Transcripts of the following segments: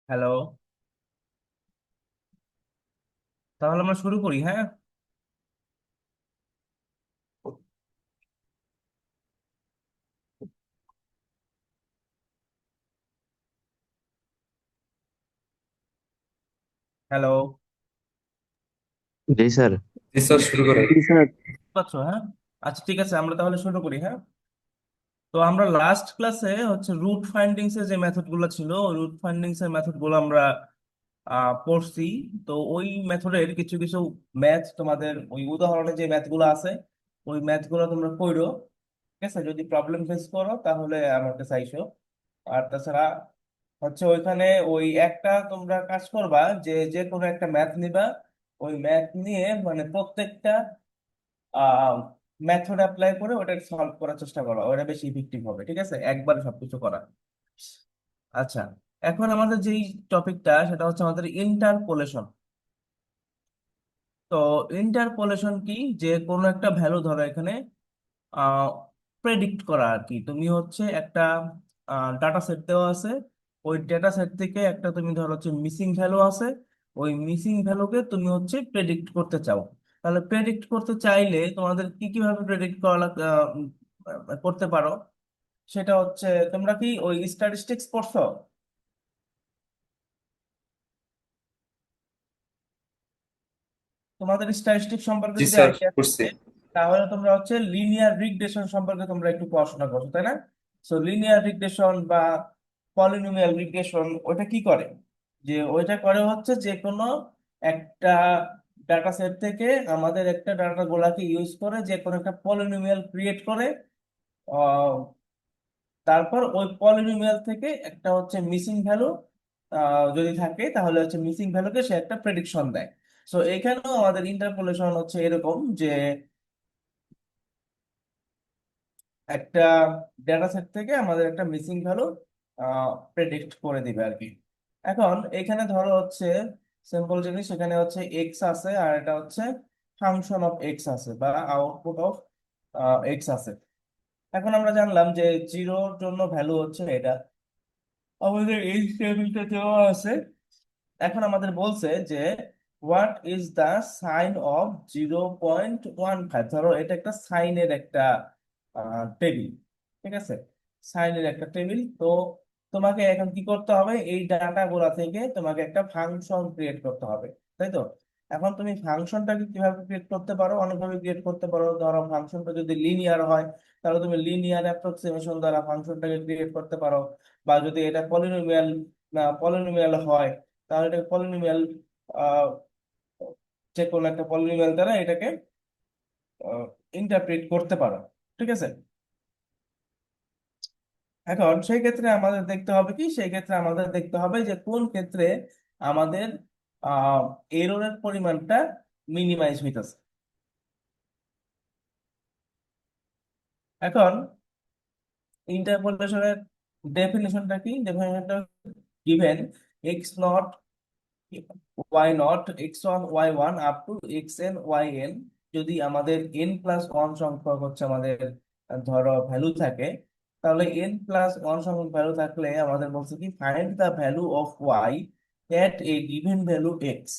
Hello. তাহলে আমরা শুরু করি, হ্যাঁ। হ্যালো। জি স্যার। জি স্যার, শুরু করেন। জি স্যার। পাচ্ছ, হ্যাঁ। আচ্ছা, ঠিক আছে, আমরা তাহলে শুরু করি, হ্যাঁ। তো আমরা লাস্ট ক্লাসে হচ্ছে রুট ফাইন্ডিংস এর যে মেথড গুলো ছিল, রুট ফাইন্ডিংস এর মেথড গুলো আমরা পড়ছি। তো ওই মেথডের কিছু কিছু ম্যাথ তোমাদের ওই উদাহরণে যে ম্যাথ গুলো আছে, ওই ম্যাথ গুলো তোমরা পড়ো। ঠিক আছে, যদি প্রবলেম ফেস করো তাহলে আমার কাছে আইসো। আর তাছাড়া হচ্ছে ওইখানে ওই একটা তোমরা কাজ করবা, যে যে কোনো একটা ম্যাথ নিবা। ওই ম্যাথ নিয়ে মানে প্রত্যেকটা মেথড অ্যাপ্লাই করে ওটা সলভ করার চেষ্টা করো, ওটা বেশি ইফেক্টিভ হবে। ঠিক আছে, একবারে সবকিছু করা। আচ্ছা, এখন আমাদের যেই টপিকটা সেটা হচ্ছে আমাদের ইন্টারপোলেশন। তো ইন্টারপোলেশন কি? যে কোনো একটা ভ্যালু ধরো এখানে প্রেডিক্ট করা আর কি। তুমি হচ্ছে একটা ডাটা সেট দেওয়া আছে, ওই ডাটা সেট থেকে একটা তুমি ধরো হচ্ছে মিসিং ভ্যালু আছে, ওই মিসিং ভ্যালুকে তুমি হচ্ছে প্রেডিক্ট করতে চাও। তাহলে প্রেডিক্ট করতে চাইলে তোমাদের কি কিভাবে প্রেডিক্ট করা করতে পারো, সেটা হচ্ছে তোমরা কি ওই স্ট্যাটিস্টিক্স পড়ছো? তোমাদের স্ট্যাটিস্টিক্স সম্পর্কে জি যদি স্যার, আইডিয়া করছি। থাকে তাহলে তোমরা হচ্ছে লিনিয়ার রিগ্রেশন সম্পর্কে তোমরা একটু পড়াশোনা করছো, তাই না? সো লিনিয়ার রিগ্রেশন বা পলিনোমিয়াল রিগ্রেশন ওটা কি করে? যে ওইটা করে হচ্ছে যে কোনো একটা ডাটা সেট থেকে আমাদের একটা ডাটা গোলাকে ইউজ করে যে কোনো একটা পলিনোমিয়াল ক্রিয়েট করে। আহ, তারপর ওই পলিনোমিয়াল থেকে একটা হচ্ছে মিসিং ভ্যালু যদি থাকে তাহলে হচ্ছে মিসিং ভ্যালুকে সে একটা প্রেডিকশন দেয়। সো এখানেও আমাদের ইন্টারপোলেশন হচ্ছে এরকম যে একটা ডেটা সেট থেকে আমাদের একটা মিসিং ভ্যালু প্রেডিক্ট করে দিবে আর কি। এখন এখানে ধরো হচ্ছে সিম্পল জিনিস, এখানে হচ্ছে এক্স আছে আর এটা হচ্ছে ফাংশন অফ এক্স আছে বা আউটপুট অফ এক্স আছে। এখন আমরা জানলাম যে জিরোর জন্য ভ্যালু হচ্ছে এটা, আমাদের এই টেবিলটা দেওয়া আছে। এখন আমাদের বলছে যে what is the sine of 0.15। ধরো এটা একটা সাইনের একটা টেবিল। ঠিক আছে, সাইনের একটা টেবিল। তো তোমাকে এখন কি করতে হবে, এই ডাটা গুলা থেকে তোমাকে একটা ফাংশন ক্রিয়েট করতে হবে, তাই তো? এখন তুমি ফাংশনটাকে কিভাবে ক্রিয়েট করতে পারো? অনেকভাবে ক্রিয়েট করতে পারো। ধরো ফাংশনটা যদি লিনিয়ার হয় তাহলে তুমি লিনিয়ার অ্যাপ্রক্সিমেশন দ্বারা ফাংশনটাকে ক্রিয়েট করতে পারো। বা যদি এটা পলিনোমিয়াল হয় তাহলে এটাকে পলিনোমিয়াল, যে কোনো একটা পলিনোমিয়াল দ্বারা এটাকে ইন্টারপ্রেট করতে পারো। ঠিক আছে, এখন সেই ক্ষেত্রে আমাদের দেখতে হবে কি, সেই ক্ষেত্রে আমাদের দেখতে হবে যে কোন ক্ষেত্রে আমাদের এররের পরিমাণটা মিনিমাইজ হইতেছে। এখন ইন্টারপোলেশনের ডেফিনেশনটা কি? ডেফিনেশনটা given x naught y naught x one y one up to x n y n. যদি আমাদের এন প্লাস ওয়ান সংখ্যক হচ্ছে আমাদের ধরো ভ্যালু থাকে, তাহলে এন প্লাস ওয়ান সংখ্যক ভ্যালু থাকলে আমাদের বলছে কি find the value of y at a given value x.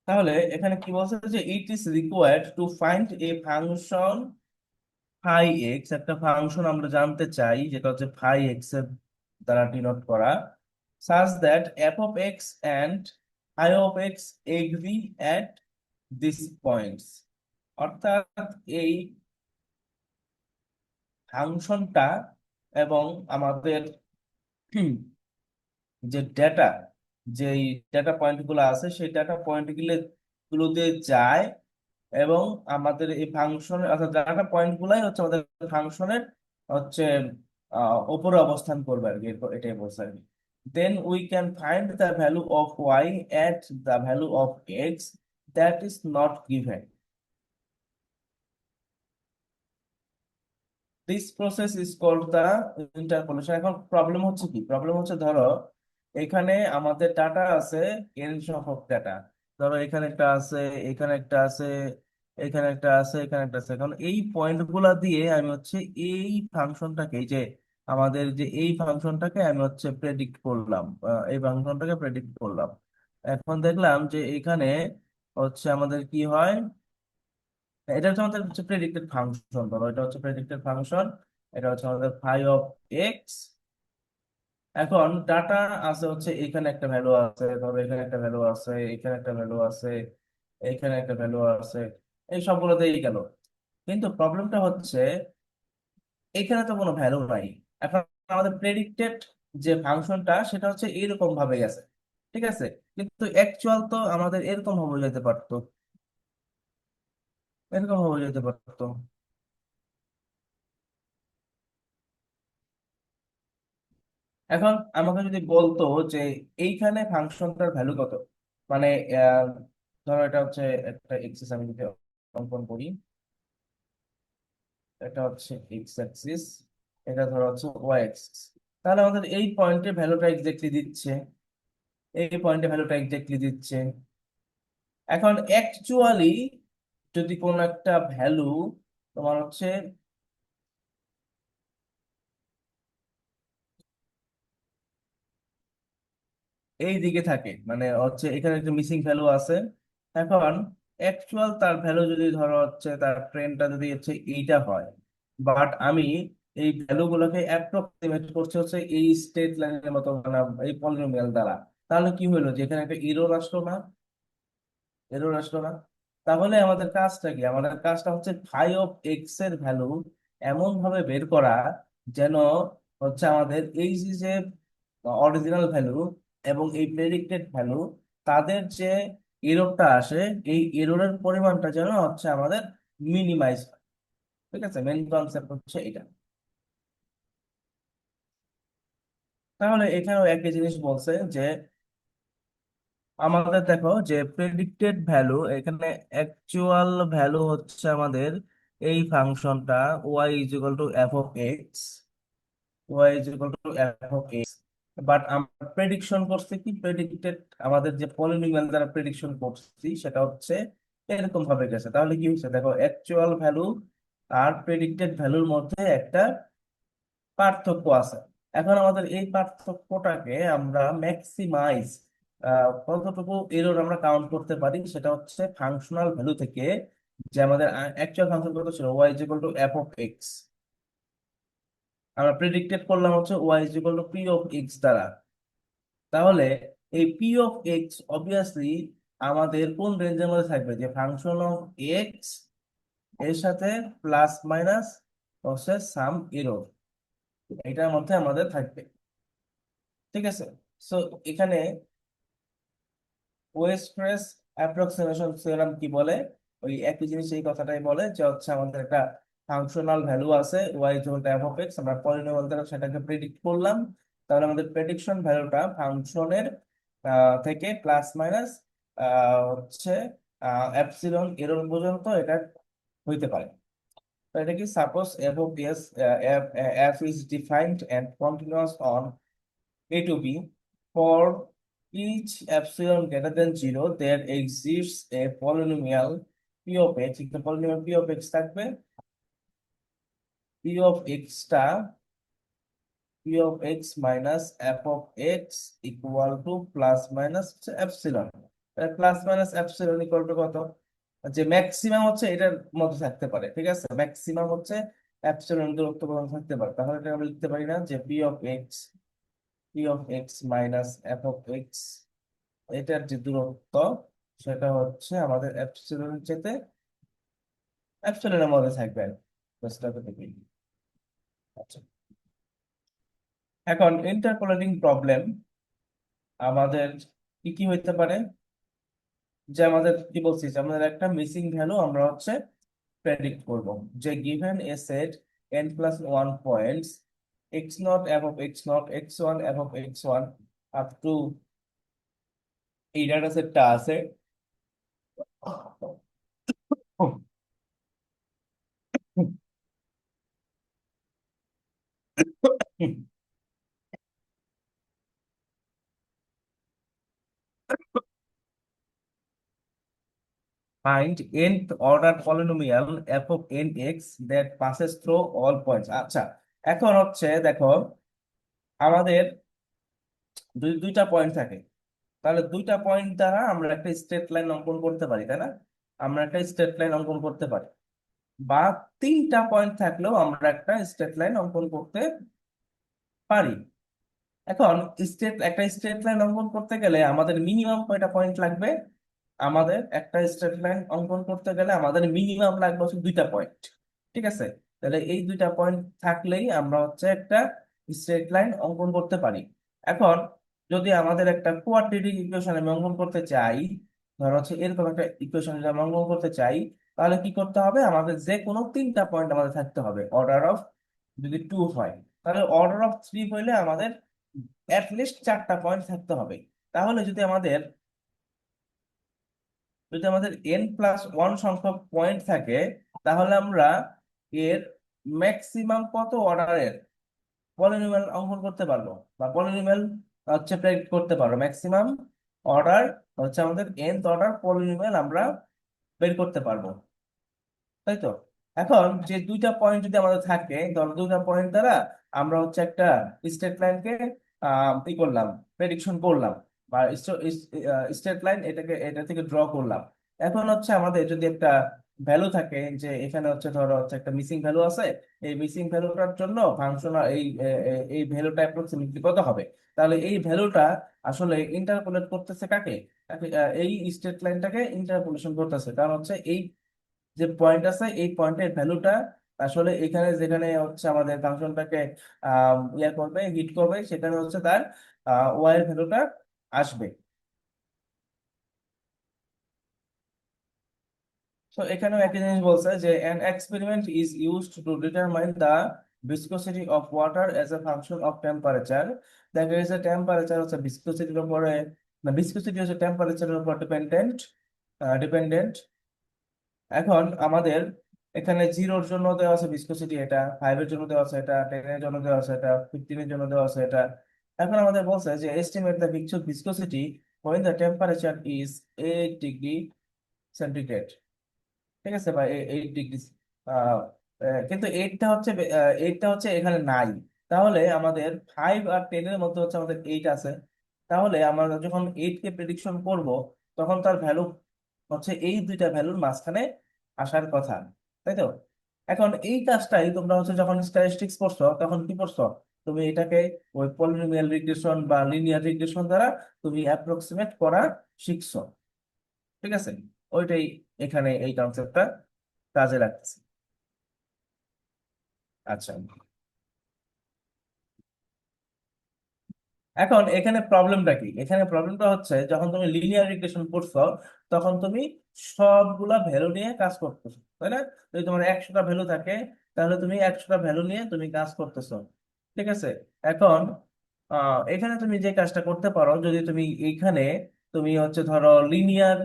তাহলে এখানে কি বলছে যে it is required to find a function phi x. একটা ফাংশন আমরা জানতে চাই যেটা হচ্ছে ফাই এক্স এর দ্বারা ডিনোট করা, such that f of x and I of x agree at these points। অর্থাৎ এই ফাংশনটা এবং আমাদের যে ডেটা, যে ডেটা পয়েন্ট গুলো আছে সেই ডেটা পয়েন্ট গুলোতে যায় এবং আমাদের এই ফাংশনের অর্থাৎ ডাটা পয়েন্ট গুলাই হচ্ছে আমাদের ফাংশনের হচ্ছে উপরে অবস্থান করবে আর কি, এটাই বলছে আর কি। Then we can find the value of y at the value of x that is not given. This process is called the interpolation. এখন প্রবলেম হচ্ছে কি? প্রবলেম হচ্ছে ধরো এখানে আমাদের ডাটা আছে এন সংখ্যক ডাটা। ধরো এখানে একটা আছে, এখানে একটা আছে, এখানে একটা আছে, এখানে একটা আছে। এখন এই পয়েন্ট গুলা দিয়ে আমি হচ্ছে এই ফাংশনটাকে, এই যে আমাদের যে এই ফাংশনটাকে আমি হচ্ছে প্রেডিক্ট করলাম, এই ফাংশনটাকে প্রেডিক্ট করলাম। এখন দেখলাম যে এখানে হচ্ছে আমাদের কি হয়, এটা হচ্ছে আমাদের হচ্ছে প্রেডিক্টেড ফাংশন, ধরো এটা হচ্ছে প্রেডিক্টেড ফাংশন, এটা হচ্ছে আমাদের ফাই অফ এক্স। এখন ডাটা আছে হচ্ছে এখানে একটা ভ্যালু আছে, ধরো এখানে একটা ভ্যালু আছে, এখানে একটা ভ্যালু আছে, এখানে একটা ভ্যালু আছে, এই সবগুলোতেই গেল। কিন্তু প্রবলেমটা হচ্ছে এখানে তো কোনো ভ্যালু নাই। এখন আমাদের প্রেডিক্টেড যে ফাংশনটা সেটা হচ্ছে এরকম ভাবে গেছে, ঠিক আছে, কিন্তু অ্যাকচুয়াল তো আমাদের এরকম ভাবে যেতে পারতো, এরকম ভাবে যেতে পারতো। এখন আমাকে যদি বলতো যে এইখানে ফাংশনটার ভ্যালু কত, মানে আহ, ধরো এটা হচ্ছে একটা এক্সিস, আমি যদি অঙ্কন করি, এটা হচ্ছে এক্স অ্যাক্সিস, এটা ধরো হচ্ছে ওয়াই অ্যাক্সিস, তাহলে আমাদের এই পয়েন্টে ভ্যালুটা এক্স্যাক্টলি দিচ্ছে, এই পয়েন্টে ভ্যালুটা এক্স্যাক্টলি দিচ্ছে। এখন অ্যাকচুয়ালি যদি কোনো একটা ভ্যালু তোমার হচ্ছে এই দিকে থাকে, মানে হচ্ছে এখানে একটা মিসিং ভ্যালু আছে। এখন অ্যাকচুয়াল তার ভ্যালু যদি ধরো হচ্ছে তার ট্রেনটা যদি হচ্ছে এইটা হয়, বাট আমি এই ভ্যালু গুলোকে অ্যাপ্রক্সিমেট করছি হচ্ছে এই স্টেট লাইনের মতো, মানে এই পলিনোমিয়াল দ্বারা, তাহলে কি হলো যে এখানে একটা এরর আসলো না, এরর আসলো না। তাহলে আমাদের কাজটা কি, আমাদের কাজটা হচ্ছে ফাই অফ এক্স এর ভ্যালু এমন ভাবে বের করা যেন হচ্ছে আমাদের এই যে অরিজিনাল ভ্যালু এবং এই প্রেডিক্টেড ভ্যালু, তাদের যে এররটা আসে, এই এররের পরিমাণটা যেন হচ্ছে আমাদের মিনিমাইজ হয়। ঠিক আছে, মেন কনসেপ্ট হচ্ছে এটা। তাহলে এখানেও একই জিনিস বলছে যে আমাদের দেখো যে প্রেডিক্টেড ভ্যালু, এখানে অ্যাকচুয়াল ভ্যালু হচ্ছে আমাদের এই ফাংশনটা y is equal to f of x, y is equal to f of x. But আমরা প্রেডিকশন করছি কি, প্রেডিক্টেড আমাদের যে পলিনোমিয়াল দ্বারা প্রেডিকশন করছি সেটা হচ্ছে এরকম ভাবে গেছে। তাহলে কি হচ্ছে দেখো, অ্যাকচুয়াল ভ্যালু আর প্রেডিক্টেড ভ্যালুর মধ্যে একটা পার্থক্য আছে। এখন আমাদের এই পার্থক্যটাকে আমরা ম্যাক্সিমাইজ, কতটুকু এরর আমরা কাউন্ট করতে পারি সেটা হচ্ছে ফাংশনাল ভ্যালু থেকে, যে আমাদের অ্যাকচুয়াল ফাংশন কত ছিল, y is equal to f of x, আমরা প্রেডিক্টেড করলাম হচ্ছে y is equal to p of x দ্বারা। তাহলে এই পি অফ এক্স অবভিয়াসলি আমাদের কোন রেঞ্জের মধ্যে থাকবে, যে ফাংশন অফ এক্স এর সাথে প্লাস মাইনাস হচ্ছে সাম এরর, এটার মধ্যে আমাদের থাকবে। ঠিক আছে, সো এখানে ওয়েস্ট্রেস অ্যাপ্রক্সিমেশন থিওরেম কি বলে, ওই একই জিনিস, এই কথাটাই বলে যে হচ্ছে আমাদের একটা ফাংশনাল ভ্যালু আছে y equal to f of x, আমরা পলিনোমিয়াল দ্বারা সেটাকে প্রেডিক্ট করলাম। তাহলে আমাদের প্রেডিকশন ভ্যালুটা ফাংশনের থেকে প্লাস মাইনাস হচ্ছে এপসিলন এরর পর্যন্ত এটা হইতে পারে। তো এটা কি, suppose f of s, f is defined and continuous on A to B. For each epsilon greater than 0, there exists a polynomial P of x. একটা polynomial P of x থাকবে। P of x টা P of x minus f of x equal to plus minus epsilon। Plus minus epsilon equal to কত, যে maximum হচ্ছে এটার মধ্যে থাকতে পারে, ঠিক আছে, ম্যাক্সিমাম হচ্ছে epsilon দূরত্ব পর্যন্ত থাকতে পারে। তাহলে এটা আমরা লিখতে পারি না যে P of x minus f of x, এটার যে দূরত্ব সেটা হচ্ছে আমাদের অ্যাপসিলনের চেয়ে অ্যাপসিলনের মধ্যে থাকবে আর কি। বুঝতে পেরেছি? আচ্ছা, এখন ইন্টারপোলেটিং প্রবলেম আমাদের কি কি হইতে পারে, যে আমাদের কি বলছি যে আমাদের একটা মিসিং ভ্যালু আমরা হচ্ছে প্রেডিক্ট করব, যে given a set n plus one points x naught f of x naught x one f of x one up two এই ডাটা সেটটা আছে। Find nth order polynomial f of nx that passes through all points। আচ্ছা, এখন হচ্ছে দেখো, আমাদের দুইটা point থাকে, তাহলে দুইটা পয়েন্ট দ্বারা আমরা একটা স্ট্রেট লাইন অঙ্কন করতে পারি, তাই না? আমরা একটা স্ট্রেট লাইন অঙ্কন করতে পারি, বা তিনটা পয়েন্ট থাকলেও আমরা একটা স্ট্রেট লাইন অঙ্কন করতে পারি। এখন একটা স্ট্রেট লাইন অঙ্কন করতে গেলে আমাদের মিনিমাম কয়টা পয়েন্ট লাগবে? আমাদের একটা স্ট্রেট লাইন অঙ্কন করতে গেলে আমাদের মিনিমাম লাগবে হচ্ছে দুইটা পয়েন্ট। ঠিক আছে, তাহলে এই দুইটা পয়েন্ট থাকলেই আমরা হচ্ছে একটা স্ট্রেট লাইন অঙ্কন করতে পারি। এখন যদি আমাদের একটা কোয়াড্রেটিক ইকুয়েশন আমি অঙ্কন করতে চাই, ধর হচ্ছে এরকম একটা ইকুয়েশন যদি আমি অঙ্কন করতে চাই, তাহলে কি করতে হবে? আমাদের যে কোনো তিনটা পয়েন্ট আমাদের থাকতে হবে। অর্ডার অফ যদি 2 হয়, তাহলে অর্ডার অফ 3 হইলে আমাদের অ্যাটলিস্ট চারটা পয়েন্ট থাকতে হবে। তাহলে যদি আমাদের n+1 সংখ্যক পয়েন্ট থাকে, তাহলে আমরা এর ম্যাক্সিমাম কত অর্ডারের পলিনোমিয়াল অঙ্কন করতে পারবো, বা পলিনোমিয়াল হচ্ছে প্রেডিক্ট করতে পারবো। ম্যাক্সিমাম অর্ডার হচ্ছে আমাদের nth অর্ডার পলিনোমিয়াল আমরা বের করতে পারবো, তাই তো? এখন যে দুইটা পয়েন্ট যদি আমাদের থাকে, ধরো দুইটা পয়েন্ট দ্বারা আমরা হচ্ছে একটা স্ট্রেট লাইনকে করলাম, প্রেডিকশন করলাম, বা স্ট্রেট লাইন এটা থেকে ড্র করলাম। এখন হচ্ছে আমাদের যদি একটা ভ্যালু থাকে, যে এখানে হচ্ছে ধরো হচ্ছে একটা মিসিং ভ্যালু আছে, এই মিসিং ভ্যালুটার জন্য ফাংশন এই ভ্যালুটা অ্যাপ্রক্সিমেটলি কত হবে, তাহলে এই ভ্যালুটা আসলে ইন্টারপোলেট করতেছে কাকে? এই স্ট্রেট লাইনটাকে ইন্টারপোলেশন করতেছে, কারণ হচ্ছে এই যে পয়েন্ট আছে এই পয়েন্টের ভ্যালুটা আসলে এখানে যেখানে হচ্ছে আমাদের ফাংশনটাকে করবে, হিট করবে, সেখানে হচ্ছে তার ওয়াই এর ভ্যালুটা আসবে। তো এখানেও একই জিনিস বলছে যে an experiment is used to determine the viscosity of water as a function of temperature। দেখা গেছে টেম্পারেচার হচ্ছে ভিসকোসিটির উপরে, না ভিসকোসিটি হচ্ছে টেম্পারেচারের উপর ডিপেন্ডেন্ট। এখন আমাদের এখানে 0-র জন্য দেওয়া আছে ভিসকোসিটি এটা, 5-এর জন্য দেওয়া আছে এটা, 10-এর জন্য দেওয়া আছে এটা, 15-এর জন্য দেওয়া আছে এটা। এখন আমাদের বলছে যে estimate the viscosity when the temperature is 8 degree centigrade. ঠিক আছে, বা 8 ডিগ্রি, কিন্তু এইটটা হচ্ছে এখানে নাই। তাহলে আমাদের 5 আর 10-এর মধ্যে হচ্ছে আমাদের 8 আছে। তাহলে আমরা যখন 8 কে প্রেডিকশন করব, তখন তার ভ্যালু হচ্ছে এই দুইটা ভ্যালুর মাঝখানে আসার কথা, তাই তো? এখন এই কাজটাই তোমরা হচ্ছে যখন স্ট্যাটিস্টিক্স পড়ছো তখন কি পড়ছো? তুমি এটাকে ওই পলিনোমিয়াল রিগ্রেশন বা লিনিয়ার রিগ্রেশন দ্বারা তুমি অ্যাপ্রক্সিমেট করা শিখছো। ঠিক আছে, ওইটাই এখানে এই কনসেপ্টটা কাজে লাগতেছে। আচ্ছা, এখন এখানে প্রবলেমটা কি? এখানে প্রবলেমটা হচ্ছে যখন তুমি লিনিয়ার রিগ্রেশন করছো, তখন তুমি সবগুলা ভ্যালু নিয়ে কাজ করতেছো, তাই না? যদি তোমার 100টা ভ্যালু থাকে, তাহলে তুমি 100টা ভ্যালু নিয়ে তুমি কাজ করতেছো। ঠিক আছে, এখন এখানে তুমি যে কাজটা করতে পারো, যদি তুমি এইখানে তুমি হচ্ছে ধরো লিনিয়ার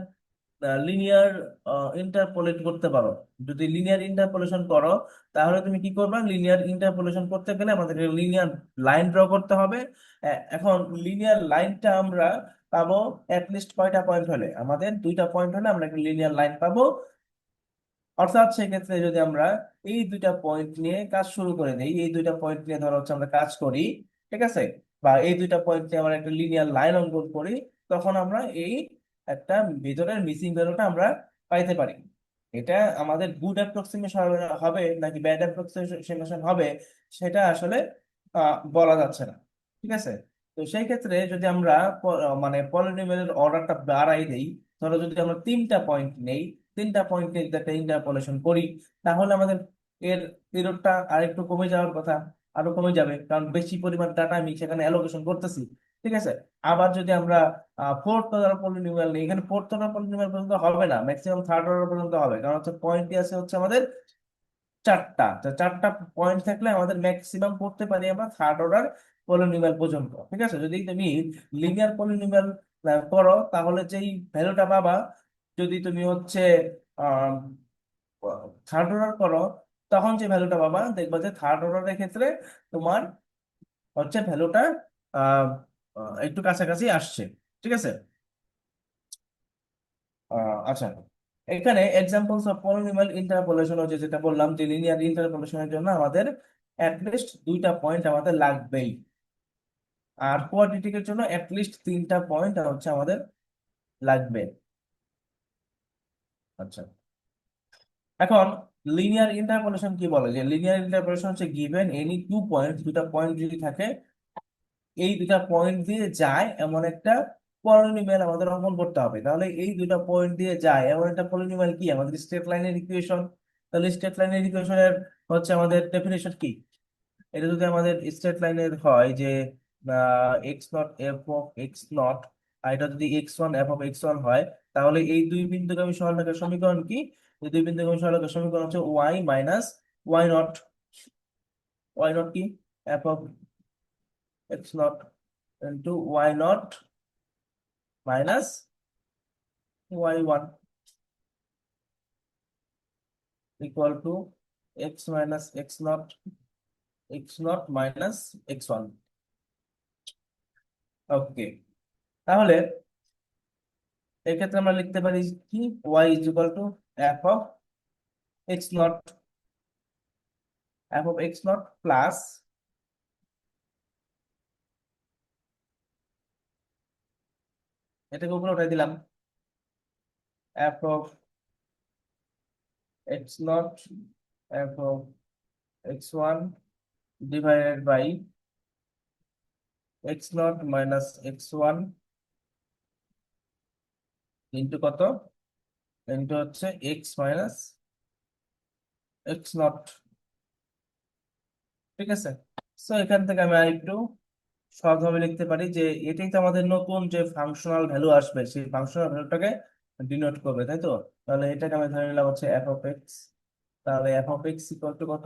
ইন্টারপোলেট করতে পারো। যদি লিনিয়ার ইন্টারপোলেশন করো, তাহলে তুমি কি করবে? লিনিয়ার ইন্টারপোলেশন করতে গেলে আমাদের লিনিয়ার লাইন ড্র করতে হবে। এখন লিনিয়ার লাইনটা আমরা পাবো লিস্ট কয়টা পয়েন্ট হলে? আমাদের দুইটা পয়েন্ট হলে আমরা একটা লিনিয়ার লাইন পাবো। অর্থাৎ সেক্ষেত্রে যদি আমরা এই দুইটা পয়েন্ট নিয়ে কাজ শুরু করে দিই, এই দুইটা পয়েন্ট নিয়ে ধরো হচ্ছে আমরা কাজ করি, ঠিক আছে, বা এই দুইটা পয়েন্ট নিয়ে আমরা একটা লিনিয়ার লাইন অঙ্কন করি, তখন আমরা এই একটা ভিতরের মিসিং ভ্যালুটা আমরা পাইতে পারি। এটা আমাদের গুড অ্যাপ্রক্সিমেশন হবে নাকি ব্যাড অ্যাপ্রক্সিমেশন হবে, সেটা আসলে বলা যাচ্ছে না। ঠিক আছে, তো সেই ক্ষেত্রে যদি আমরা মানে পলিনোমিয়ালের অর্ডারটা বাড়াই দেই, ধরো যদি আমরা তিনটা পয়েন্ট নেই, তিনটা পয়েন্টে যদি একটা ইন্টারপোলেশন করি, তাহলে আমাদের এর পিরিয়ডটা আর একটু কমে যাওয়ার কথা, আরো কমে যাবে, কারণ বেশি পরিমাণ ডাটা আমি সেখানে অ্যালোকেশন করতেছি। ঠিক আছে, আবার যদি আমরা ফোর্থ অর্ডার পলিনোমিয়াল নেই, এখানে ফোর্থ অর্ডার পলিনোমিয়াল পর্যন্ত হবে না, ম্যাক্সিমাম থার্ড অর্ডার পর্যন্ত হবে, কারণ হচ্ছে পয়েন্টই আছে হচ্ছে আমাদের চারটা। তো চারটা পয়েন্ট থাকলে আমাদের ম্যাক্সিমাম করতে পারি আমরা থার্ড অর্ডার পলিনোমিয়াল পর্যন্ত। ঠিক আছে, যদি তুমি লিনিয়ার পলিনোমিয়াল করো, তাহলে যেই ভ্যালুটা পাবা, যদি তুমি হচ্ছে থার্ড অর্ডার করো, তখন যে ভ্যালুটা পাবা দেখবা যে থার্ড অর্ডারের ক্ষেত্রে তোমার হচ্ছে ভ্যালুটা আহ একটু কাছাকাছি আসছে। ঠিক আছে, আচ্ছা, এখানে এক্সাম্পলস অফ পলিনোমিয়াল ইন্টারপোলেশন হচ্ছে যেটা বললাম যে লিনিয়ার ইন্টারপোলেশনের জন্য আমাদের অ্যাটলিস্ট দুইটা পয়েন্ট আমাদের লাগবেই, আর কোয়াড্রেটিকের জন্য অ্যাটলিস্ট তিনটা পয়েন্ট হচ্ছে আমাদের লাগবে। আচ্ছা, এখন লিনিয়ার ইন্টারপোলেশন কি বলে, যে লিনিয়ার ইন্টারপোলেশন হচ্ছে গিভেন এনি টু পয়েন্ট, দুটা পয়েন্ট যদি থাকে, এই দুটা পয়েন্ট দিয়ে যায় এমন একটা পলিনোমিয়াল আমাদের অঙ্কন করতে হবে। তাহলে এই দুটা পয়েন্ট দিয়ে যায় এমন একটা পলিনোমিয়াল কি, আমাদের স্ট্রেট লাইনের ইকুয়েশন। তাহলে স্ট্রেট লাইনের ইকুয়েশনের হচ্ছে আমাদের ডেফিনেশন কি, এটা যদি আমাদের স্ট্রেট লাইনের হয় যে x naught f of x naught, আর এটা যদি x one f of x one হয়, তাহলে এই দুই বিন্দুগামী সরলরেখার সমীকরণ কি, এই দুই বিন্দুগামী সরলরেখার সমীকরণ হচ্ছে y minus y naught. Y naught কি, f of x naught into y naught minus y one equal to x minus x naught minus x one. Okay, তাহলে এক্ষেত্রে আমরা লিখতে পারি কি, y is equal to f of x naught, f of x naught plus, এটাকে উপরে উঠাই দিলাম, f of x naught f of x one divided by x naught minus x one into কত, ইন্টু হচ্ছে এক্স মাইনাস এক্স নট। ঠিক আছে, so এখান থেকে আমি আরেকটু সহজভাবে লিখতে পারি যে এটাই তো আমাদের নতুন যে ফাংশনাল ভ্যালু আসবে, সেই ফাংশনাল ভ্যালুটাকে ডিনোট করবে, তাই তো। তাহলে এটাকে আমি ধরে নিলাম হচ্ছে এফ অফ এক্স। তাহলে f of x equal to কত,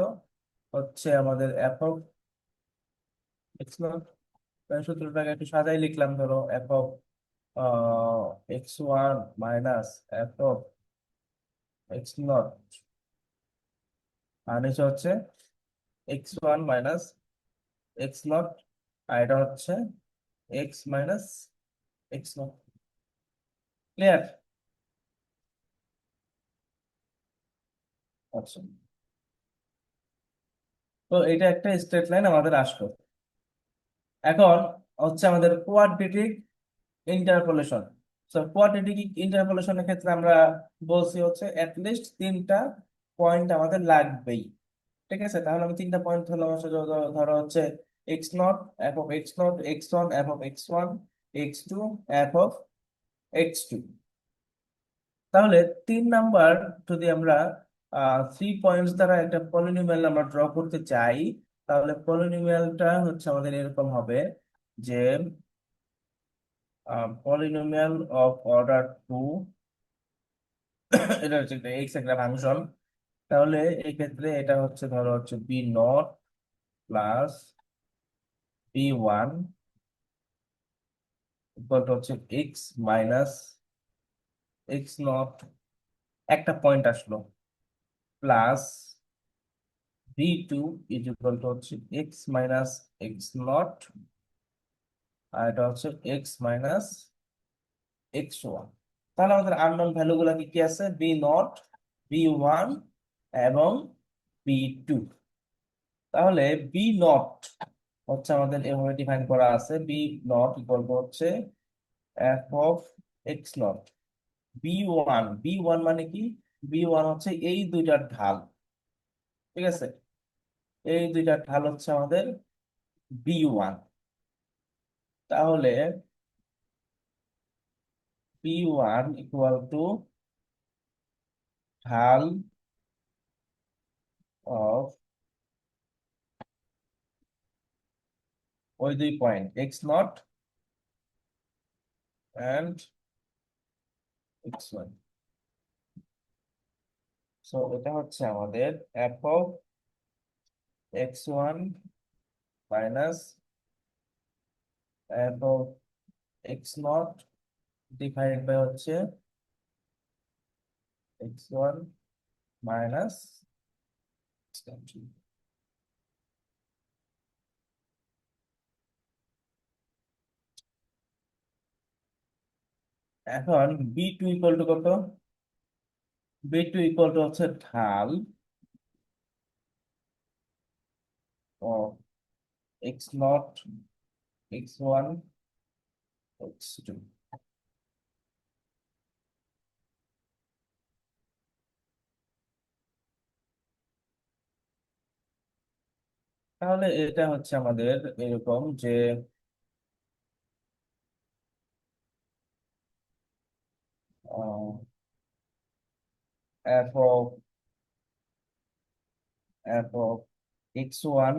হচ্ছে আমাদের এফ অফ এক্স নট, সূত্রটাকে একটু সাজাই লিখলাম, ধরো f of x one minus f of x naught, আর নিচে হচ্ছে x one minus x naught, আর এটা হচ্ছে x minus x naught. Clear? আচ্ছা, তো এটা একটা স্ট্রেট লাইন আমাদের আসলো। এখন হচ্ছে আমাদের কোয়াড্রেটিক ইন্টারপোলেশন। সো কোয়াড্রেটিক ইন্টারপোলেশনের ক্ষেত্রে আমরা বলছি হচ্ছে অ্যাটলিস্ট তিনটা পয়েন্ট আমাদের লাগবেই। ঠিক আছে, তাহলে আমি তিনটা পয়েন্ট ধরলাম হচ্ছে, ধরো হচ্ছে x naught f of x naught, x one f of x one, x two f of x two. তাহলে 3 নাম্বার, যদি আমরা 3 পয়েন্টস দ্বারা একটা পলিনোমিয়াল আমরা ড্র করতে চাই, তাহলে পলিনোমিয়ালটা হচ্ছে আমাদের এরকম হবে যে পলিনোমিয়াল অফ অর্ডার টু, এটা হচ্ছে একটা এক্স একটা ফাংশন। তাহলে এই ক্ষেত্রে এটা হচ্ছে ধরো হচ্ছে b naught plus b one equal to হচ্ছে এক্স মাইনাস এক্স নট, একটা পয়েন্ট আসলো, plus b two is equal to হচ্ছে এক্স মাইনাস এক্স নট, আর এটা হচ্ছে এক্স মাইনাস এক্স ওয়ান। তাহলে আমাদের আননোন ভ্যালু গুলা কি কি আছে, বি নট, বি ওয়ান এবং বি টু। তাহলে বি নট হচ্ছে আমাদের এভাবে ডিফাইন করা আছে, বি নট ইকুয়াল টু হচ্ছে f of x naught. B one মানে কি, বি ওয়ান হচ্ছে এই দুইটার ঢাল। ঠিক আছে, এই দুইটার ঢাল হচ্ছে আমাদের বি ওয়ান। তাহলে বি ওয়ান ইকুয়াল টু ঢাল অফ ওই দুই point x naught and x one. So এটা হচ্ছে আমাদের f of x one minus f of x naught divided by হচ্ছে এক্স ওয়ান মাইনাস। এখন বি টু ইকুয়াল টু কত, বি টু ইকুয়াল টু হচ্ছে ঢাল ও x naught x one x two. তাহলে এটা হচ্ছে আমাদের এরকম যে f of x one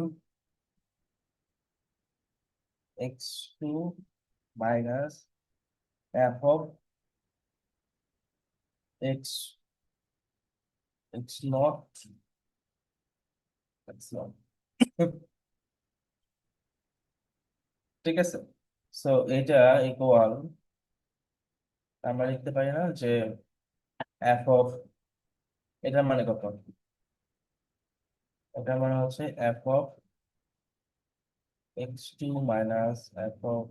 x two minus f of x x naught x one. ঠিক আছে। সো এটা ইকুয়াল, আমরা লিখতে পারি না যে এফ অফ, এটার মানে কত? এটার মানে হচ্ছে f of x two minus f of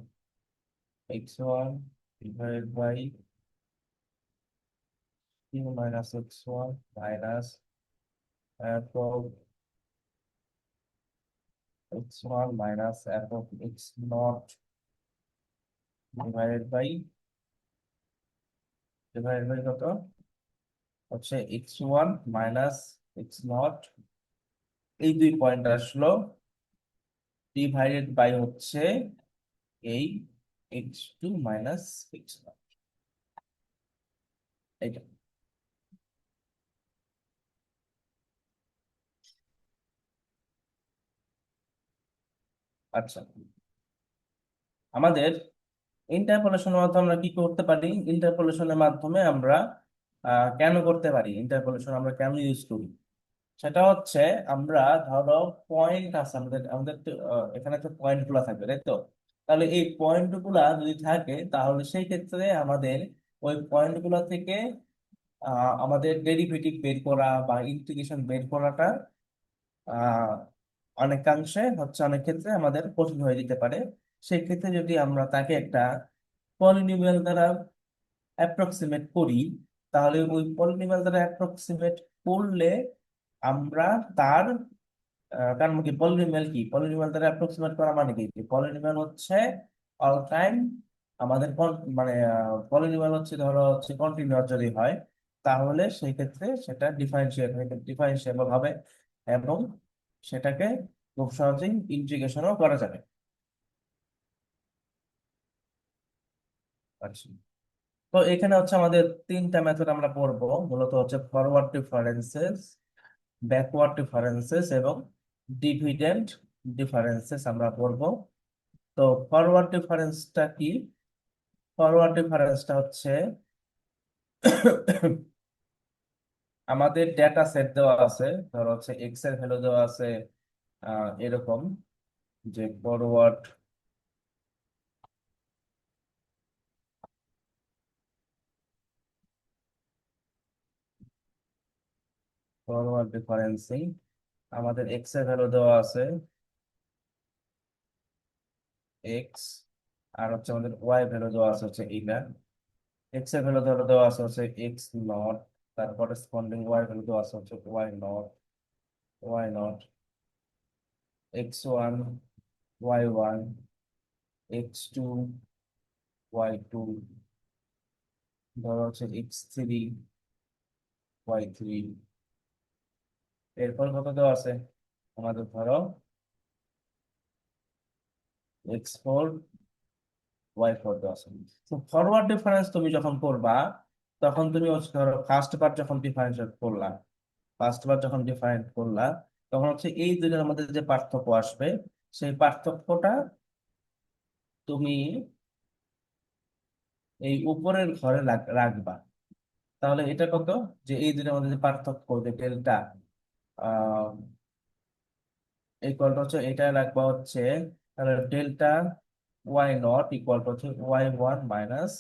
x one divide by two minus x one minus f of x one minus f of x naught divide by কত হচ্ছে x one minus x naught, এই দুই point আসলো divided by হচ্ছে এই x two minus x naught, এইটা। আচ্ছা, আমাদের ইন্টারপোলেশনের মাধ্যমে আমরা কি করতে পারি? ইন্টারপোলেশনের মাধ্যমে আমরা কেন করতে পারি, ইন্টারপোলেশন আমরা কেন ইউজ করি? সেটা হচ্ছে আমরা ধরো পয়েন্ট আছে আমাদের আমাদের তো, এখানে তো পয়েন্ট গুলা থাকবে তাই তো। তাহলে এই পয়েন্ট গুলা যদি থাকে তাহলে সেই ক্ষেত্রে আমাদের ওই পয়েন্ট গুলা থেকে আমাদের ডেরিভেটিভ বের করা বা ইন্টিগ্রেশন বের করাটা আহ অনেকাংশে হচ্ছে অনেক ক্ষেত্রে আমাদের কঠিন হয়ে যেতে পারে। সেই ক্ষেত্রে যদি আমরা তাকে একটা পলিনোমিয়াল দ্বারা অ্যাপ্রক্সিমেট করি, তাহলে ওই পলিনোমিয়াল দ্বারা অ্যাপ্রক্সিমেট করলে আমরা তার কারণ কি পলিনোমিয়াল, কি পলিনোমিয়াল দ্বারা অ্যাপ্রক্সিমেট করা মানে কি? পলিনোমিয়াল হচ্ছে অল টাইম আমাদের মানে পলিনোমিয়াল হচ্ছে ধরো হচ্ছে কন্টিনিউয়াস যদি হয় তাহলে সেই ক্ষেত্রে সেটা ডিফারেন্সিয়েবল হবে এবং সেটাকে খুব সহজেই ইন্টিগ্রেশনও করা যাবে। আচ্ছা, তো এখানে হচ্ছে আমাদের তিনটা মেথড আমরা পড়বো, মূলত হচ্ছে ফরওয়ার্ড ডিফারেন্সেস, ব্যাকওয়ার্ড ডিফারেন্সেস এবং ডিভিডেন্ড ডিফারেন্সেস আমরা পড়বো। তো ফরওয়ার্ড ডিফারেন্সটা কি? ফরওয়ার্ড ডিফারেন্সটা হচ্ছে আমাদের ডেটা সেট দেওয়া আছে, ধরো হচ্ছে এক্স এর ভ্যালু দেওয়া আছে এরকম, যে ফরওয়ার্ড ফরওয়ার্ড ডিফারেন্সিং, আমাদের এক্স এর ভ্যালু দেওয়া আছে এক্স, আর হচ্ছে আমাদের ওয়াই ভ্যালু দেওয়া আছে হচ্ছে এইটা। এক্স এর ভ্যালু ধরো দেওয়া আছে হচ্ছে এক্স নট, তার করেসপন্ডিং ওয়াই ভ্যালু দেওয়া আছে হচ্ছে y naught x one y one x two y two, ধরো হচ্ছে এক্স থ্রি ওয়াই থ্রি। এরপর কত দেওয়া আছে আমাদের, ধরো এক্স4 ওয়াই4 দেওয়া আছে। তো ফরওয়ার্ড ডিফারেন্স তুমি যখন করবা তখন তুমি হচ্ছে ধরো ফার্স্ট বার যখন ডিফারেন্ট করলা তখন হচ্ছে এই দুইটার মধ্যে যে পার্থক্য আসবে সেই পার্থক্যটা তুমি এই উপরের ঘরে রাখবা। তাহলে এটা কত, যে এই দুইটার মধ্যে যে পার্থক্য যে ডেল্টা ইকুয়াল হচ্ছে এটা রাখবা হচ্ছে, তাহলে ডেল্টা ওয়াই নট ইকুয়াল হচ্ছে ওয়াই1 মাইনাস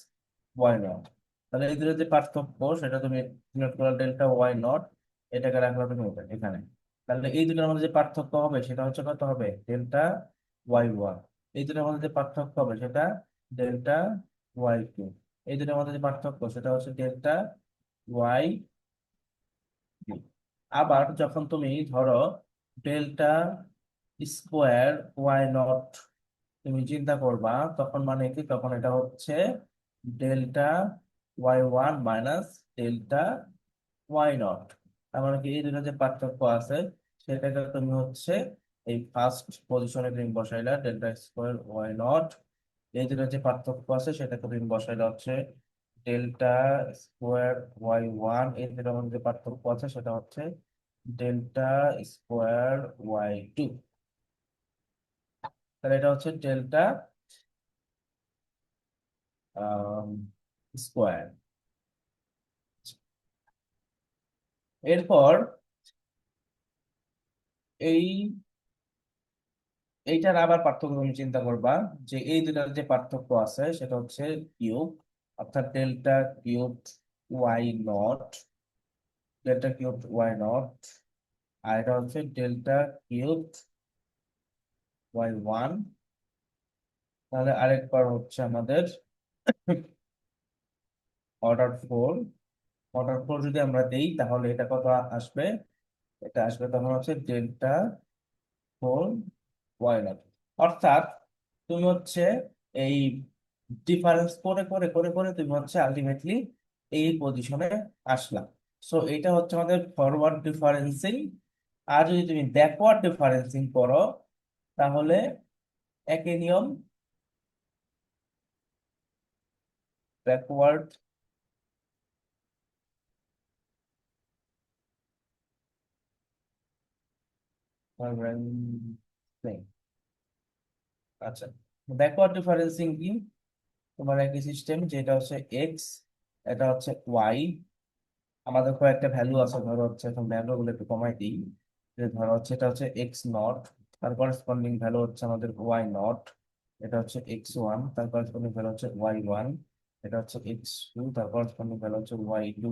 ওয়াই নট। তাহলে এই দুটোর যে পার্থক্য সেটা তুমি ডিনোট করলে ডেল্টা ওয়াই নট, এটাকে রাখবা তুমি এখানে। তাহলে এই দুটোর মধ্যে যে পার্থক্য হবে সেটা হচ্ছে কত হবে, ডেল্টা ওয়াই1। এই দুটোর মধ্যে যে পার্থক্য হবে সেটা ডেল্টা ওয়াই2। এই দুটোর মধ্যে যে পার্থক্য সেটা হচ্ছে ডেল্টা ওয়াই আবার যখন তুমি ধরো ডেল্টা স্কোয়ার ওয়াই নট তুমি চিন্তা করবা, তখন মানে কি, তখন এটা হচ্ছে delta y one minus delta y naught. তার মানে কি এই দুটো যে পার্থক্য আছে সেটাকে তুমি হচ্ছে এই ফার্স্ট পজিশনে তুমি বসাইলা ডেল্টা স্কোয়ার ওয়াই নট। এই দুটো যে পার্থক্য আছে সেটাকে তুমি বসাইলা হচ্ছে ডেল্টা স্কোয়ার ওয়াই ওয়ান। এই দুটোর মধ্যে যে পার্থক্য আছে সেটা হচ্ছে ডেল্টা স্কোয়ার ওয়াই টু। তাহলে এটা হচ্ছে ডেল্টা স্কোয়ার। এরপর এই এইটার আবার পার্থক্য তুমি চিন্তা করবা, যে এই দুটার যে পার্থক্য আছে সেটা হচ্ছে কিউব, অর্থাৎ delta cube y naught, delta cube y naught. আর এটা হচ্ছে ডেল্টা কিউব ওয়াই ওয়ান। তাহলে আরেকবার হচ্ছে আমাদের অর্ডার 4। অর্ডার 4 যদি আমরা দেই তাহলে এটা কত আসবে? এটা আসবে তখন হচ্ছে ডেল্টা 4 ওয়াই নট। অর্থাৎ তুমি হচ্ছে এই ডিফারেন্স করে করে করে করে তুমি হচ্ছে আলটিমেটলি এই পজিশনে আসলাম। সো এটা হচ্ছে আমাদের ফরওয়ার্ড ডিফারেন্সিং। আর যদি তুমি ব্যাকওয়ার্ড ডিফারেন্সিং করো তাহলে একই নিয়ম, ব্যাকওয়ার্ড ডিফারেন্সিং। আচ্ছা, ব্যাকওয়ার্ড ডিফারেন্সিং কি? তোমার একই সিস্টেম, যেটা হচ্ছে এক্স, এটা হচ্ছে ওয়াই। আমাদের কয়েকটা ভ্যালু আছে, ধরো হচ্ছে এখন ভ্যালু গুলো একটু কমাই দিই। যে ধরো হচ্ছে এটা হচ্ছে এক্স নট, তার করেসপন্ডিং ভ্যালু হচ্ছে আমাদের ওয়াই নট। এটা হচ্ছে এক্স ওয়ান, তার করেসপন্ডিং ভ্যালু হচ্ছে ওয়াই ওয়ান। এটা হচ্ছে এক্স টু, তার করেসপন্ডিং ভ্যালু হচ্ছে ওয়াই টু।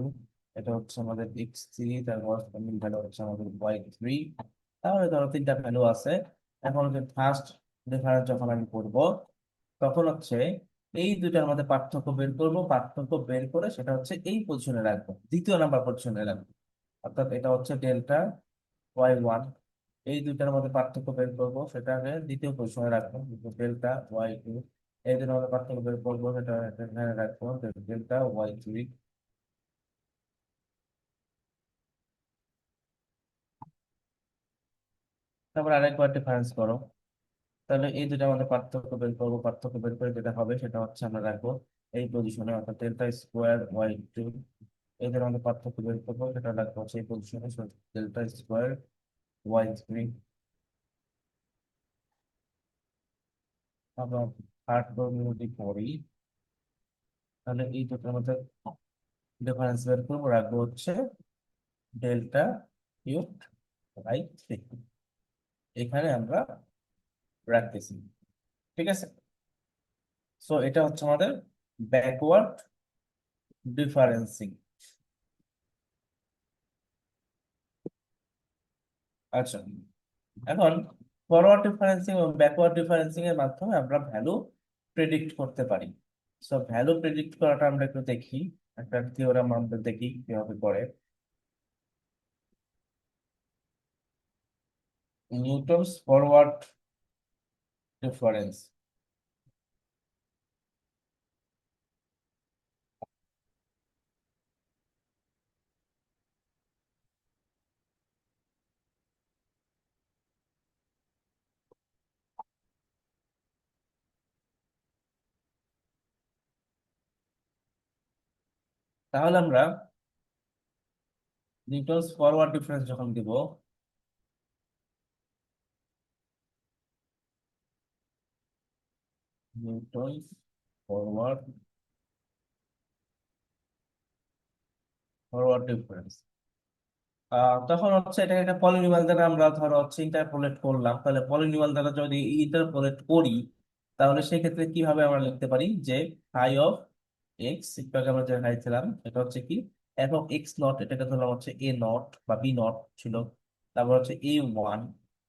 এটা হচ্ছে আমাদের এক্স থ্রি, তার করেসপন্ডিং ভ্যালু হচ্ছে আমাদের ওয়াই থ্রি। তাহলে ধরো তিনটা ভ্যালু আছে। এখন হচ্ছে ফার্স্ট ডিফারেন্স যখন আমি করব তখন হচ্ছে এই দুইটার মধ্যে পার্থক্য বের করব, পার্থক্য বের করে সেটা হচ্ছে এই পজিশনে রাখবো, দ্বিতীয় নাম্বার পজিশনে রাখবো। অর্থাৎ এটা হচ্ছে ডেল্টা ওয়াই ওয়ান। এই দুইটার মধ্যে পার্থক্য বের করবো, সেটাকে দ্বিতীয় পজিশনে রাখবো। ডেল্টা ওয়াই টু, এই দুটার মধ্যে পার্থক্য বের করবো, সেটা এখানে রাখবো ডেল্টা ওয়াই থ্রি। তারপর আরেকবার ডিফারেন্স করো। তাহলে এই দুটার মধ্যে পার্থক্য বের করবো, পার্থক্য বের করে যেটা হবে সেটা হচ্ছে আমরা রাখবো এই পজিশনে, অর্থাৎ ডেল্টা স্কোয়ার ওয়াই টু। এদের মধ্যে পার্থক্য বের করবো, সেটা রাখবো হচ্ছে এই পজিশনে, ডেল্টা স্কোয়ার ওয়াই থ্রি। আবার থার্ড যদি করি তাহলে এই দুটোর মধ্যে ডিফারেন্স বের করবো, রাখবো হচ্ছে ডেল্টা কিউব বাই থ্রি। এখানে আমরা রাখতেছি। ঠিক আছে। সো এটা হচ্ছে আমাদের ব্যাকওয়ার্ড ডিফারেন্সিং। আচ্ছা, এখন ফরওয়ার্ড ডিফারেন্সিং এবং ব্যাকওয়ার্ড ডিফারেন্সিং এর মাধ্যমে আমরা ভ্যালু প্রেডিক্ট করতে পারি। সো ভ্যালু প্রেডিক্ট করাটা আমরা একটু দেখি, একটা থিওরাম আমরা দেখি কিভাবে করে। Newton's forward difference. তাহলে আমরা নিউটনস ফরওয়ার্ড ডিফারেন্স যখন দিব, নিউটনস ফরওয়ার্ড ফরওয়ার্ড ডিফারেন্স, তখন হচ্ছে এটাকে একটা পলিনোমিয়াল দ্বারা আমরা ধরো হচ্ছে ইন্টারপোলেট করলাম। তাহলে পলিনোমিয়াল দ্বারা যদি ইন্টারপোলেট করি তাহলে সেক্ষেত্রে কিভাবে আমরা লিখতে পারি যে ফাই অফ এক্স, একটু আগে আমরা যে খাইছিলাম এটা হচ্ছে কি এফ অফ এক্স নট, এটাকে ধরলাম হচ্ছে এ নট বা বি নট ছিল। তারপর হচ্ছে এ ওয়ান,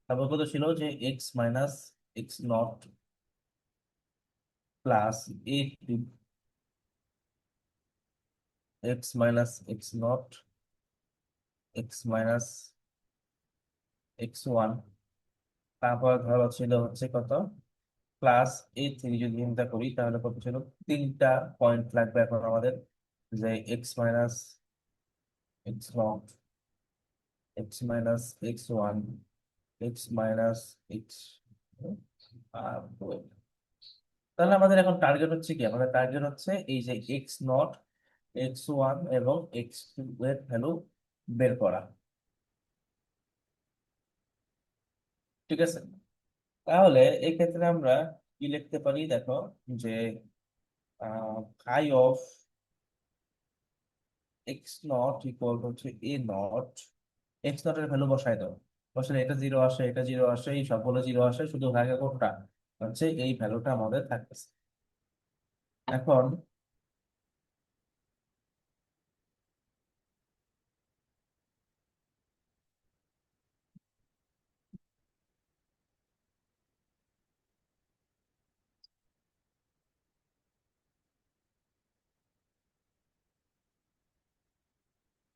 তারপর কত ছিল যে x minus x naught plus a two x minus x naught x minus x1, তারপর ধরো ছিল হচ্ছে কত, প্লাস a3। যদি চিন্তা করি তাহলে কত ছিল, তিনটা পয়েন্ট লাগবে এখন আমাদের, যে x x-1, x-x, আর তাহলে আমাদের এখন টার্গেট হচ্ছে কি, আমাদের টার্গেট হচ্ছে এই যে x0, x1 এবং x2 এর ভ্যালু বের করা। ঠিক আছে, তাহলে এই ক্ষেত্রে আমরা কি লিখতে পারি দেখো, যে ফাই অফ x0 ইকুয়াল হচ্ছে a0। x0 এর ভ্যালু বসাই দাও, বসালে এটা জিরো আসে, এটা জিরো আসে, এই সবগুলো জিরো আসে, শুধু থাকে কোনটা, হচ্ছে এই ভ্যালুটা আমাদের থাকতেছে। এখন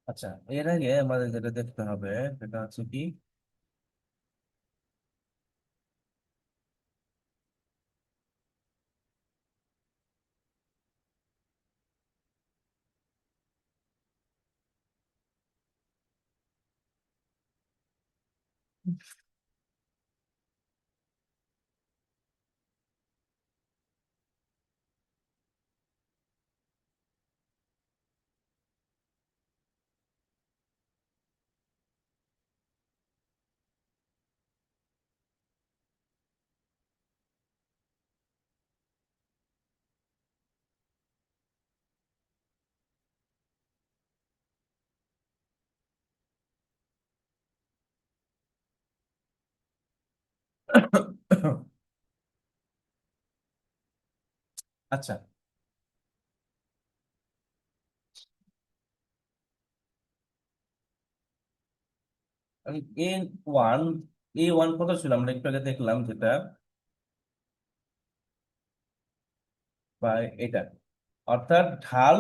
আচ্ছা, এর আগে আমাদের যেটা দেখতে হবে সেটা হচ্ছে কি, আচ্ছা, a1, a1 কত ছিল আমরা একটু আগে দেখলাম যেটা, বা এটা অর্থাৎ ঢাল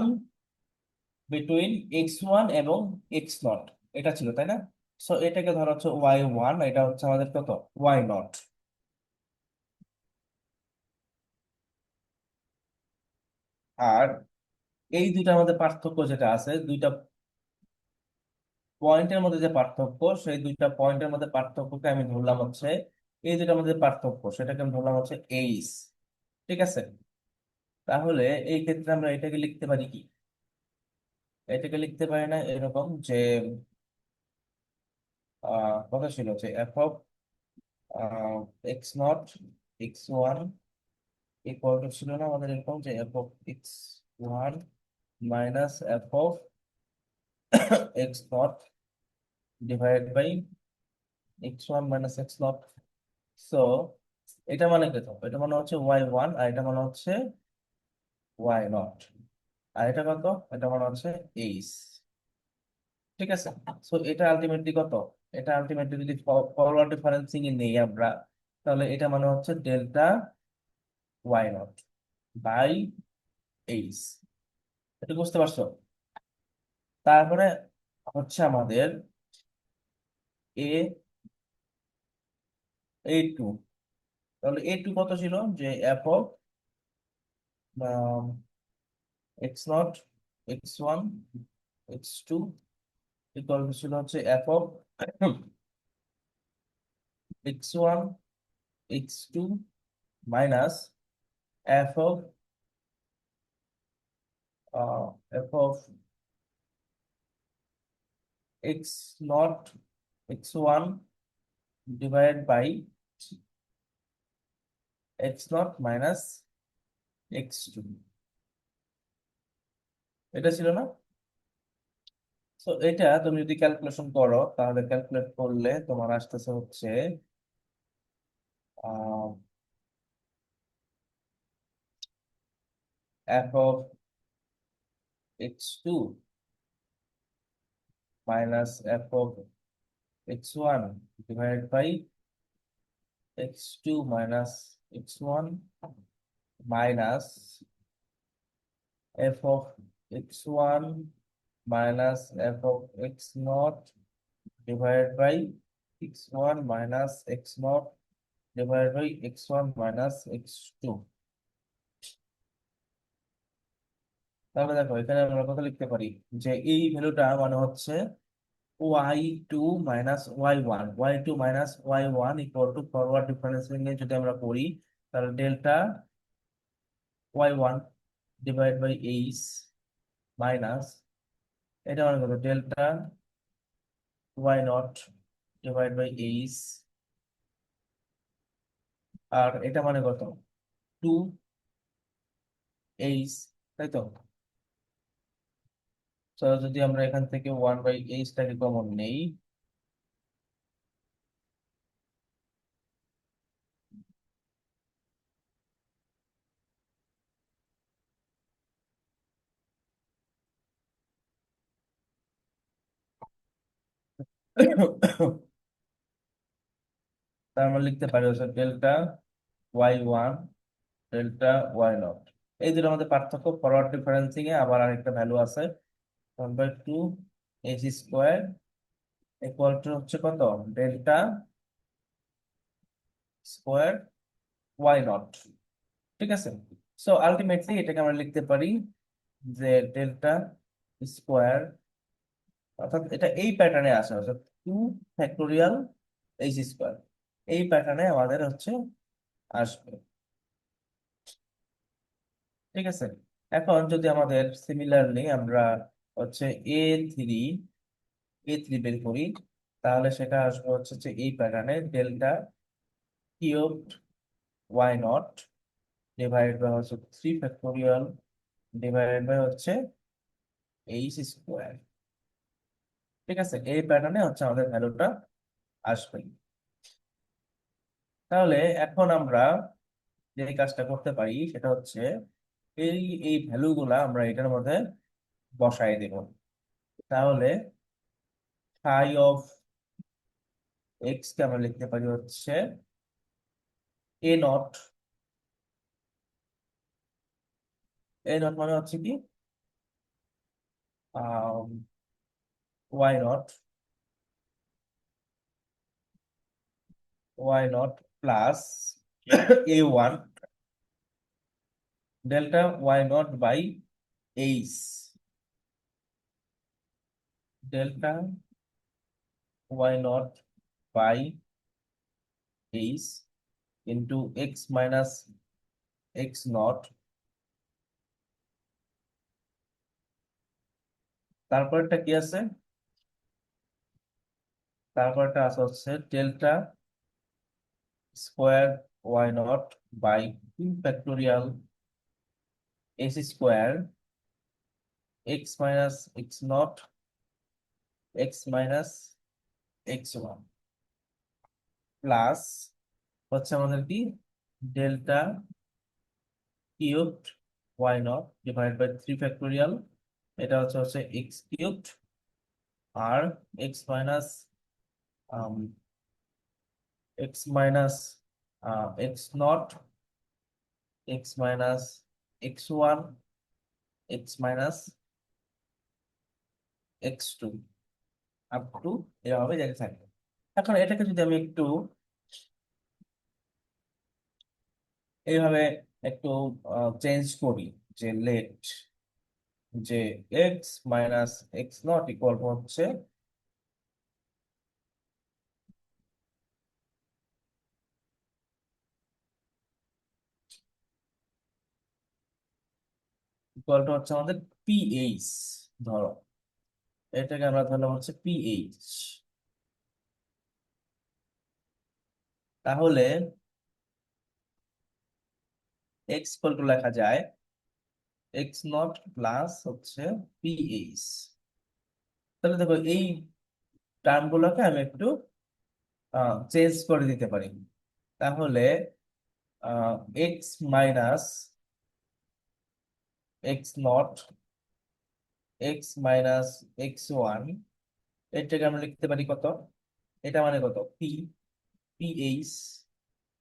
বিটুইন x1 এবং x0, এটা ছিল তাই না? সো এটাকে ধরা হচ্ছে y1, এটা হচ্ছে আমাদের কত, y0। আর এই দুইটা আমাদের পার্থক্য যেটা আছে, দুইটা পয়েন্টের মধ্যে যে পার্থক্য, সেই দুইটা পয়েন্টের মধ্যে পার্থক্যকে আমি ধরলাম হচ্ছে, এই দুইটার মধ্যে পার্থক্য সেটাকে আমি ধরলাম হচ্ছে এইচ। ঠিক আছে, তাহলে এই ক্ষেত্রে আমরা এটাকে লিখতে পারি কি, এটাকে লিখতে পারি না এরকম যে কথা ছিল যে f of x0, x1 equal two ছিল না আমাদের এরকম, যে f of x1 minus f of x0 divide by x1 minus x0। So এটা মানে কত, এটা মানে হচ্ছে y1, আর এটা মানে হচ্ছে y0, আর এটা কত, এটা মানে হচ্ছে এইচ। ঠিক আছে, সো এটা আলটিমেটলি কত, এটা আলটিমেটলি যদি ফরওয়ার্ড ডিফারেন্সিং এ নেই আমরা, তাহলে এটা মানে হচ্ছে ডেল্টা y0 বাই এইচ। এটা বুঝতে পারছো? তারপরে হচ্ছে আমাদের এ টু, তাহলে এ টু কত ছিল, যে f of x0, x1, x2 equal ছিল হচ্ছে f of x1, x2 minus f of f of x naught, x1 divide by x0 minus x2। এটা ছিল না? তো এটা তুমি যদি ক্যালকুলেশন করো, তাহলে ক্যালকুলেট করলে তোমার আসতেছে হচ্ছে f of x2 minus f of x1 divide by x2 minus x1 minus f of x1 minus f of x0 divided by x1 minus x naught divided by x1 minus x2। তাহলে দেখো এখানে আমরা কথা লিখতে পারি যে এই ভ্যালুটা মানে হচ্ছে y2 minus y1 equal to forward differential নিয়ে যদি আমরা করি তাহলে delta y1 divide by h minus এটা মানে কত delta y0 divide by h, আর এটা মানে কত 2h, তাই তো। তো যদি আমরা এখান থেকে 1/h টাকে কমন নেই, তার আমরা লিখতে পারি হচ্ছে ডেল্টা y1 ডেল্টা y0। এই দুটোর মধ্যে পার্থক্য ফরওয়ার্ড ডিফারেন্সিং এ আবার আরেকটা ভ্যালু আছে 1/2h² ইকুয়াল টু হচ্ছে কত ডেল্টা স্কোয়ার y0। ঠিক আছে, সো আলটিমেটলি এটাকে আমরা লিখতে পারি যে ডেল্টা স্কোয়ার, অর্থাৎ এটা এই প্যাটার্নে আসে অর্থাৎ 2 ফ্যাক্টোরিয়াল h², এই প্যাটার্নে আমাদের হচ্ছে আসবে। ঠিক আছে, এখন যদি আমাদের সিমিলারলি আমরা হচ্ছে এ থ্রি বের করি তাহলে সেটা আসবে হচ্ছে যে এই প্যাটার্নে delta cubed y0 divide by হচ্ছে 3 ফ্যাক্টোরিয়াল ডিভাইডেড বাই হচ্ছে h²। ঠিক আছে, এই প্যাটার্নে হচ্ছে আমাদের ভ্যালুটা আসবে। তাহলে এখন আমরা যে কাজটা করতে পারি সেটা হচ্ছে এই এই ভ্যালুগুলা আমরা এটার মধ্যে বসাই দেব। তাহলে ফাই অফ এক্স কে আমরা লিখতে পারি হচ্ছে a0, a0 মানে হচ্ছে কি y0 plus a1 delta y0 by h, delta y0 by h into x minus x naught. তারপরটা কি আছে, তারপরটা আছে হচ্ছে delta square y0 by 2 factorial h² x minus x naught x minus x1 plus হচ্ছে আমাদের কি delta cubed y0 divide by 3 factorial, এটা হচ্ছে হচ্ছে এক্স কিউবড আর x minus x minus x naught x minus x1 x minus x2 up two এভাবে যেতে থাকবে। এখন এটাকে যদি আমি একটু এইভাবে একটু চেঞ্জ করি যে লেট যে x minus x not equal হচ্ছে হচ্ছে আমাদের পিএইচ, ধরো এটাকে আমরা ধরলাম হচ্ছে পিএইচ। তাহলে এক্স ইকুয়াল টু লেখা যায় এক্স নট প্লাস হচ্ছে পিএইচ। তাহলে দেখো এই টার্ম গুলোকে আমি একটু চেঞ্জ করে দিতে পারি। তাহলে x minus x naught x minus x1, এটাকে আমরা লিখতে পারি কত, এটা মানে কত পিএইচ,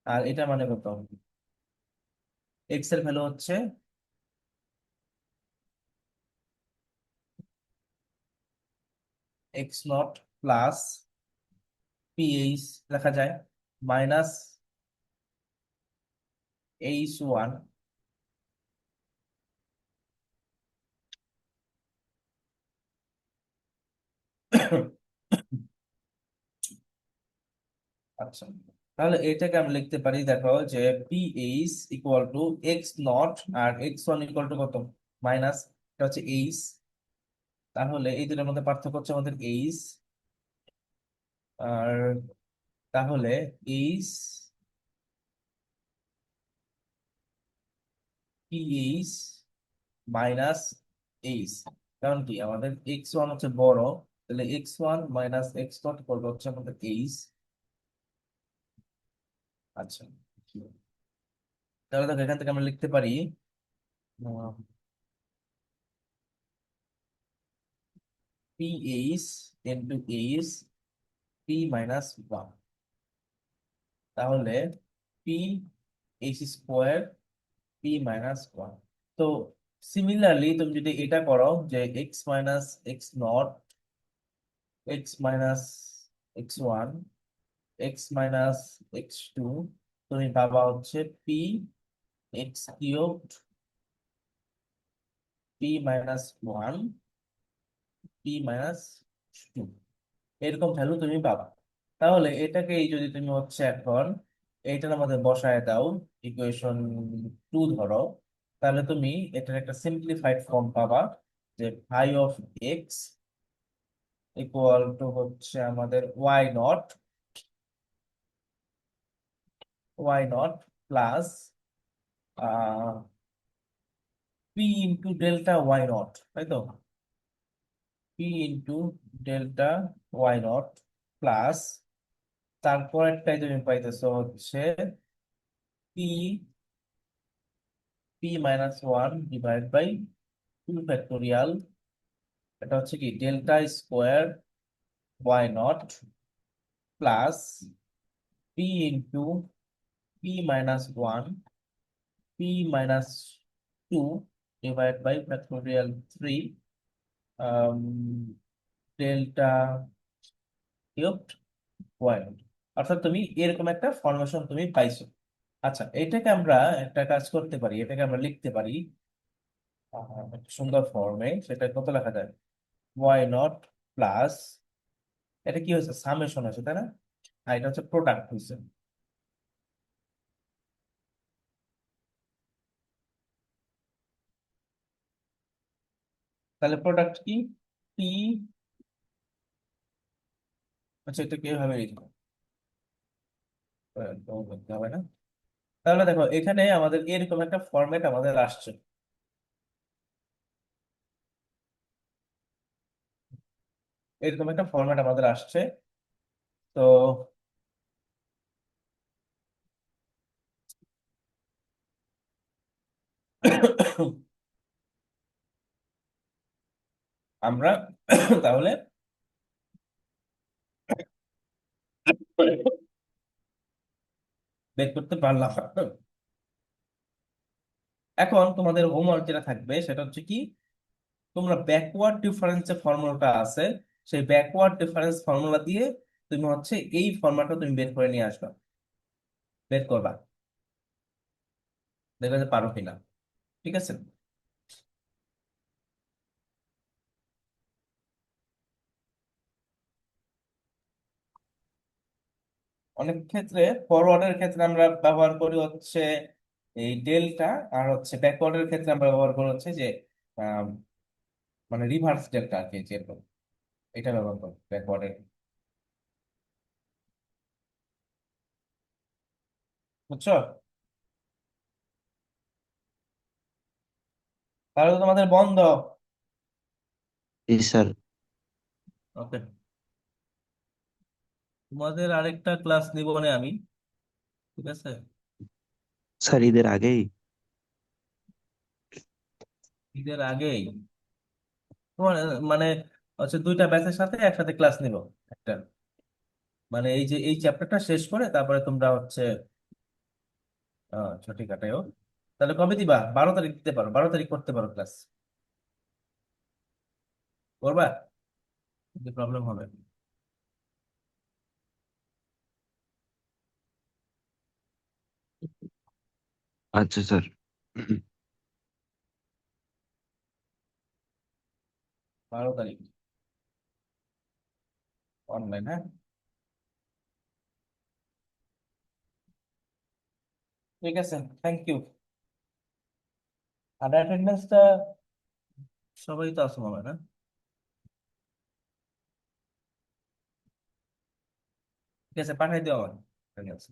আর এটা মানে কত এক্স এর ভ্যালু হচ্ছে এক্স নট প্লাস পিএইচ লেখা যায় মাইনাস H1। আচ্ছা, তাহলে এটাকে আমরা লিখতে পারি, দেখো যে ph equal to x naught আর X1 ইকুয়াল টু কত, মাইনাস, এটা হচ্ছে এইচ। তাহলে এই দুটোর মধ্যে পার্থক্য হচ্ছে আমাদের এইচ। আর তাহলে এইচ পিএইচ মাইনাস এইচ, কারণ কি আমাদের X1 হচ্ছে বড়, তাহলে X1 মাইনাস X0 করবে হচ্ছে আমাদের এইচ। আচ্ছা, তাহলে দেখো এখান থেকে আমরা লিখতে পারি p h into h p minus one. তাহলে p h square p minus one. তো সিমিলারলি তুমি যদি এটা করো যে x minus x naught, x minus X1, x minus X2, তুমি পাবা হচ্ছে p x cube p minus one p minus two, এরকম ভ্যালু তুমি পাবা। তাহলে এটাকে এই যদি তুমি হচ্ছে এখন এইটার মধ্যে বসায় দাও, ইকুয়েশন 2 ধরো, তাহলে তুমি এটার একটা সিম্পলিফাইড ফর্ম পাবা, যে phi of x equal to হচ্ছে আমাদের y naught plus p into delta y naught, তাই তো, p into delta y naught plus তারপরেরটাই তুমি পাইতেছো হচ্ছে p p minus one divide by two factorial, এটা হচ্ছে কি delta square y naught plus p into p minus one p minus two divide by factorial three delta cubed y naught. অর্থাৎ তুমি এরকম একটা ফর্মেশন তুমি পাইছো। আচ্ছা, এটাকে আমরা একটা কাজ করতে পারি, এটাকে আমরা লিখতে পারি একটা সুন্দর ফর্মে, সেটা কত লেখা যায়, ওয়াই নট প্লাস, এটা কি হয়েছে, সামেশন হয়েছে তাই না, আর এটা হচ্ছে প্রোডাক্ট হয়েছে। তাহলে প্রোডাক্ট কি, পি, আচ্ছা এটা কিভাবে লিখবো, করতে হবে না। তাহলে দেখো এখানে আমাদের এরকম একটা ফরম্যাট আমাদের আসছে, এরকম একটা ফরম্যাট আমাদের আসছে। তো আমরা তাহলে বের করতে পারলাম। এখন তোমাদের হোমওয়ার্ক যেটা থাকবে সেটা হচ্ছে কি, তোমরা ব্যাকওয়ার্ড ডিফারেন্স যে ফর্মুলাটা আছে, সেই ব্যাকওয়ার্ড ডিফারেন্স ফর্মুলা দিয়ে তুমি হচ্ছে এই ফর্মুলাটা তুমি বের করে নিয়ে আসবা, বের করবা, দেখবে যে পারো কিনা। ঠিক আছে, অনেক ক্ষেত্রে ফরওয়ার্ডের ক্ষেত্রে আমরা ব্যবহার করি হচ্ছে এই ডেল্টা, আর হচ্ছে ব্যাকওয়ার্ডের ক্ষেত্রে আমরা ব্যবহার করি হচ্ছে যে আহ, মানে রিভার্স ডেল্টা আর কি, যেরকম এটা ব্যবহার করি ব্যাকওয়ার্ডের। বুঝছো, তাহলে তো তোমাদের বন্ধ। জি স্যার। ওকে, তোমাদের আরেকটা ক্লাস নিব না আমি, ঠিক আছে, স্যার ঈদের আগেই? ঈদের আগেই তোমার মানে হচ্ছে দুইটা ব্যাচের সাথে একসাথে ক্লাস নিব একটা, মানে এই যে এই চ্যাপ্টারটা শেষ করে তারপরে তোমরা হচ্ছে ছুটি কাটায়ও। তাহলে কবে দিবা, 12 তারিখ দিতে পারো, 12 তারিখ করতে পারো ক্লাস, করবা, প্রবলেম হবে। আচ্ছা স্যার। 12 তারিখ অনলাইন, হ্যাঁ, ঠিক আছে, থ্যাংক ইউ। আর অ্যাটেন্ডেন্সটা সবাই তো আছে মনে হয় না? ঠিক আছে, পাঠাই দিও আমার। ঠিক আছে।